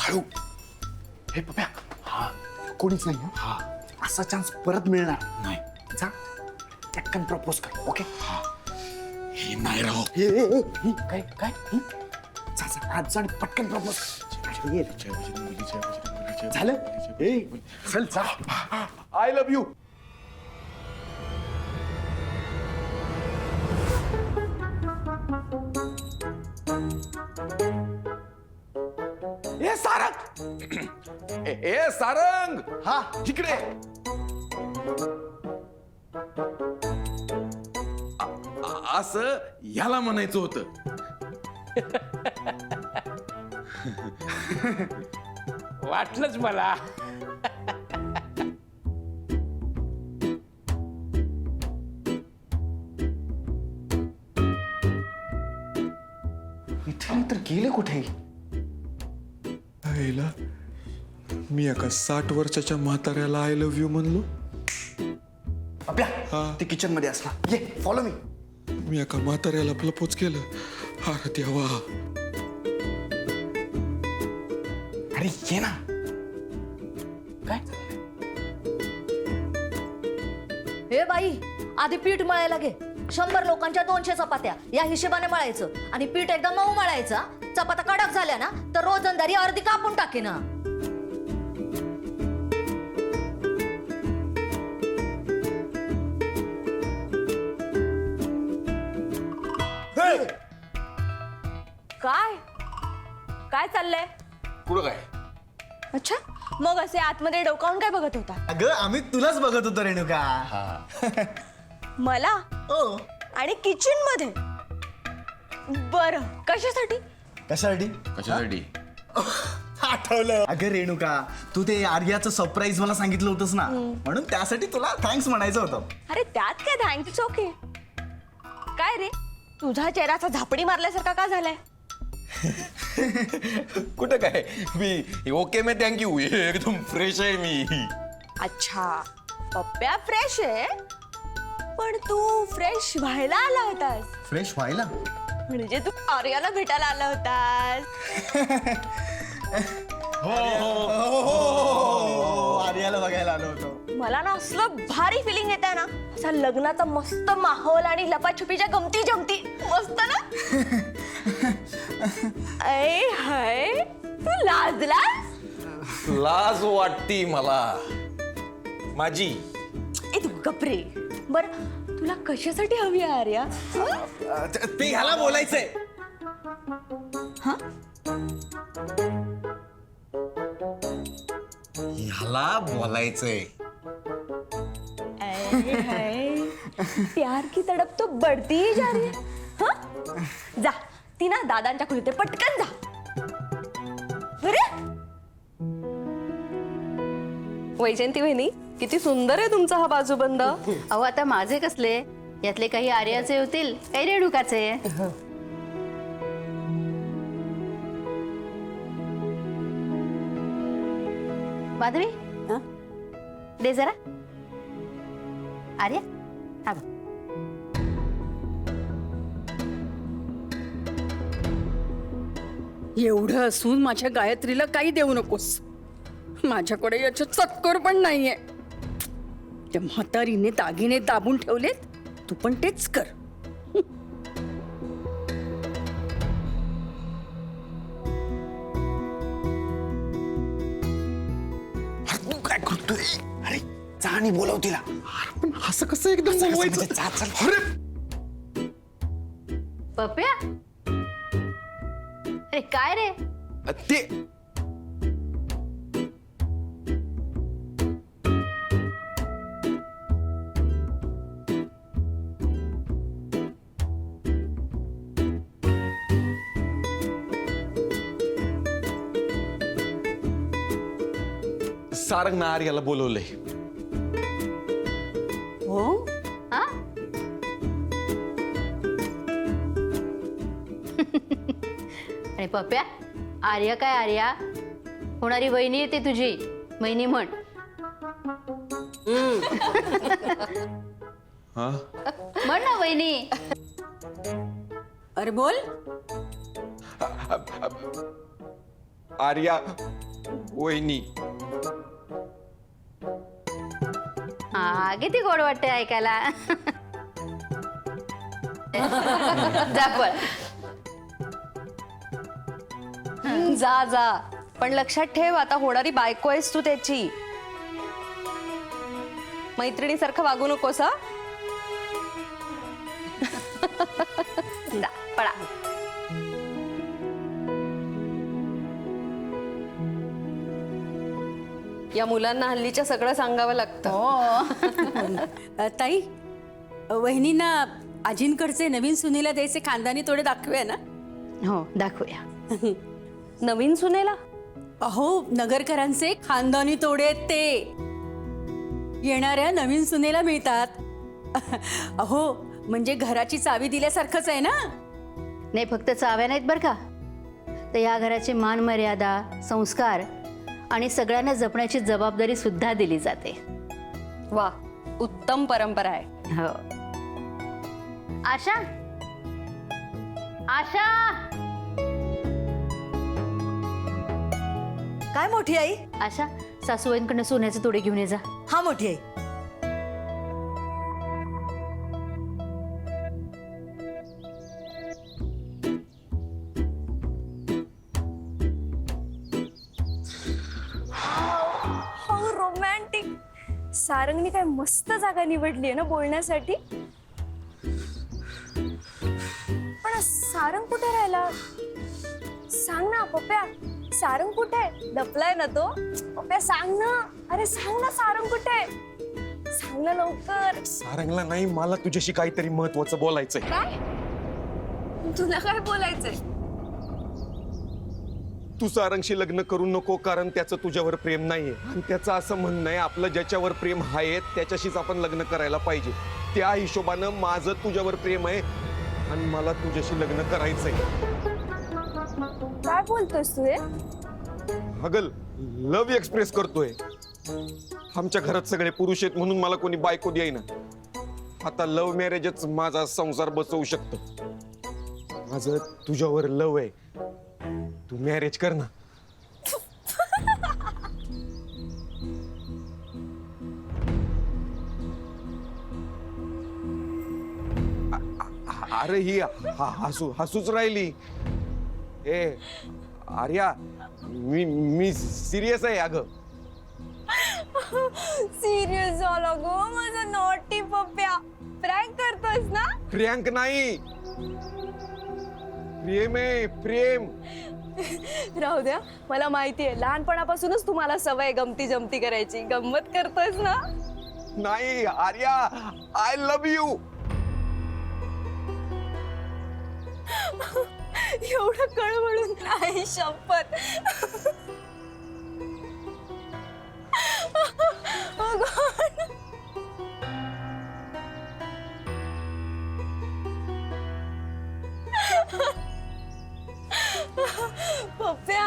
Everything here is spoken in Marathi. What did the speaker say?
हळू. हे पप्या, हा कोणीच नाही हं? हा असा चान्स परत मिळणार नाही. जा टक्कन प्रपोज कर. ओके. हे नाही राव. काय काय जा जा आज जा आणि पटकन प्रपोज. झालं ए चल जा. I love you. ए सारंग. ए सारंग. हा इकडे. असं ह्याला म्हणायचं होतं. वाटलंच मला. इथे तर गेले कुठे. आईला मी एका 60 वर्षाच्या म्हाताऱ्याला आय लव्ह यू म्हणलो. आपल्या ते किचन मध्ये असला. ये फॉलो मी. मी एका म्हाताऱ्याला प्रपोज केलं. अरे देवा. अरे ये ना. काय हे बाई आधी पीठ मळायला घे. 100 लोकांच्या 200 चपात्या या हिशेबाने मळायचं आणि पीठ एकदम मऊ मळायचा. चपात्या कडक झाल्या ना तर रोजंदारी अर्धी कापून टाके ना. काय काय चाललंय? कुठं काय? अच्छा मग असे आतमध्ये डोकावून काय बघत होता? अगं आम्ही तुलाच बघत होतो रेणुका. मला ओ आणि किचन मध्ये. बरं कशासाठी? कशासाठी? कशासाठी? आठवलं. अगं रेणुका तू ते आर्याचं सरप्राईज मला सांगितलं होतंस ना म्हणून त्यासाठी तुला थँक्स म्हणायचं होतं. अरे त्यात काय थँक्स. ओके. काय रे तुझा चेहराचा झापडी मारल्यासारखा का झालाय? कुठं काय मी ओके मे थँक्यू. एकदम फ्रेश आहे मी. अच्छा पप्प्या फ्रेश आहे पण तू फ्रेश व्हायला आला होतास. फ्रेश व्हायला म्हणजे तू आर्याला भेटायला आला होतास. आर्याला बघायला आलो होतो. मला ना असलं भारी फिलिंग येत आहे ना. असा लग्नाचा मस्त माहोल आणि लपाछपीच्या गमती जमती मस्त ना. ऐ हाय तू लाजलास. लाज वाटती मला माझी. ए तू गपरे. बर तुला कशासाठी हवी आहे आर्या? ते ह्याला बोलायचंय. ह्याला बोलायचंय. ऐ हाय प्यार की तडप तो बढ़ती ही जा रही है. हाँ? जा ती ना दादांच्या खोलीत आहे, पटकन जा. बरे वैजयंती वहिनी किती सुंदर आहे तुमचा हा बाजूबंद. अहो आता माझे कसले यातले काही आर्याचे होतील काही रेणुकाचे. माधवी दे जरा. आर्या हा बघ. एवढं असून माझ्या गायत्रीला काही देऊ नकोस. माझ्याकडे याच्या चक्कर पण नाहीये. त्या म्हातारीने दागिने दाबून ठेवलेत. तू पण तेच कर. तू काय करतोय. अरे जा आणि बोलव तिला. पण असं कसं एकदम बोलवायचं. जा चल. अरे पप्या अरे काय रे. ते सारंग नार याला बोलवलंय. हो हा आणि पप्या आर्या काय आर्या होणारी वहिनी येते तुझी. वहिनी म्हण. म्हण ना वहिनी. अरे बोल. आर्या वहिनी. हा किती गोड वाटते ऐकायला. जा पण. जा जा, पण लक्षात ठेव आता होणारी बायको आहेस तू त्याची. मैत्रिणीसारखं वागू नकोस हा. जा पळा. या मुलांना हल्लीच्या सगळं सांगावं लागतं. ताई, वहिनींना आजींकडचे नवीन सुनेला द्यायचे खानदानी तोडे दाखवूया ना. हो दाखवूया. नवीन सुनेला अहो, नगरकरांचे खानदानी तोडे आहेत ते. येणाऱ्या नवीन सुनेला मिळतात. अहो, म्हणजे घराची चावी दिल्यासारखंच आहे ना. नाही फक्त चाव्या नाहीत बरं का, तर या घराची मान मर्यादा, संस्कार आणि सगळ्यांना जपण्याची जबाबदारी सुद्धा दिली जाते. वा, उत्तम परंपरा आहे. हो. आशा, आशा. काय मोठी आई? आशा, सासूबाईंकडनं सोन्याचे तोडे घेऊन ये जा. हा मोठी आई. हो, रोमॅन्टिक. सारंगनी काय मस्त जागा निवडली आहे ना बोलण्यासाठी. पण सारंग कुठे राहिला? सांग ना पप्प्या, सारंग कुठे? लपलाय ना तो? पप्प्या सांग ना. अरे सांग ना, सारंग कुठे? सांग ना लवकर. सारंगला नाही, मला तुझ्याशी काहीतरी महत्वाचं बोलायचंय. काय? तुला काय बोलायचंय? तू सारंगशी लग्न करू नको, कारण त्याचं तुझ्यावर प्रेम नाहीये आणि त्याचं असं म्हणणं आहे आपलं ज्याच्यावर प्रेम आहे त्याच्याशीच आपण लग्न करायला पाहिजे. त्या हिशोबानं माझं तुझ्यावर प्रेम आहे आणि मला तुझ्याशी लग्न करायचंय. काय बोलतोस तू हे? अगल लव्ह एक्सप्रेस करतोय. आमच्या घरात सगळे पुरुष आहेत म्हणून मला कोणी बायको देईना. आता लव्ह मॅरेजच माझा संसार बसवू शकतं. माझं तुझ्यावर लव्ह आहे, तू मॅरेज कर ना. अरे ही हसूच राहिली. ए आर्या, मी सिरियस आहे अगं. सिरियस झाला गो माझा नॉटी पप्प्या. प्रँक करतोस ना? प्रियांक नाही, प्रेम आहे, प्रेम. राहू द्या, मला माहिती आहे लहानपणापासूनच तुम्हाला सवय गमती जमती करायची. गंमत करतोयस ना? नाही आर्या, आय लव्ह यू. एवढं कळवळून नाही, शपथ. Oh God. पप्प्या